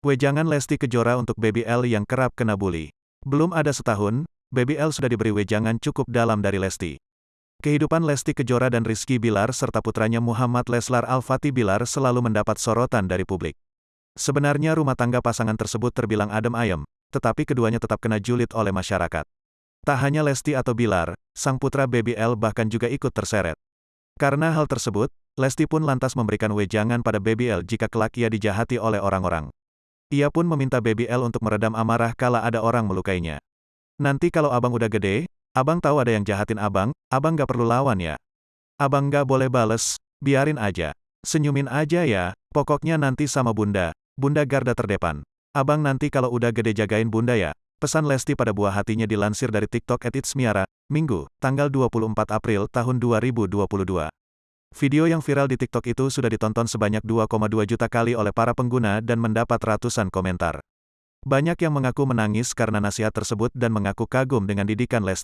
Wejangan Lesti Kejora untuk Baby L yang kerap kena bully. Belum ada setahun, Baby L sudah diberi wejangan cukup dalam dari Lesti. Kehidupan Lesti Kejora dan Rizky Bilar serta putranya Muhammad Leslar Al-Fatih Bilar selalu mendapat sorotan dari publik. Sebenarnya rumah tangga pasangan tersebut terbilang adem ayem, tetapi keduanya tetap kena julid oleh masyarakat. Tak hanya Lesti atau Bilar, sang putra Baby L bahkan juga ikut terseret. Karena hal tersebut, Lesti pun lantas memberikan wejangan pada Baby L jika kelak ia dijahati oleh orang-orang. Ia pun meminta Baby L untuk meredam amarah kala ada orang melukainya. Nanti kalau abang udah gede, abang tahu ada yang jahatin abang gak perlu lawan ya. Abang gak boleh bales, biarin aja. Senyumin aja ya, pokoknya nanti sama bunda garda terdepan. Abang nanti kalau udah gede jagain bunda ya. Pesan Lesti pada buah hatinya dilansir dari TikTok @itsmiara, Minggu, tanggal 24 April tahun 2022. Video yang viral di TikTok itu sudah ditonton sebanyak 2,2 juta kali oleh para pengguna dan mendapat ratusan komentar. Banyak yang mengaku menangis karena nasihat tersebut dan mengaku kagum dengan didikan Lesti.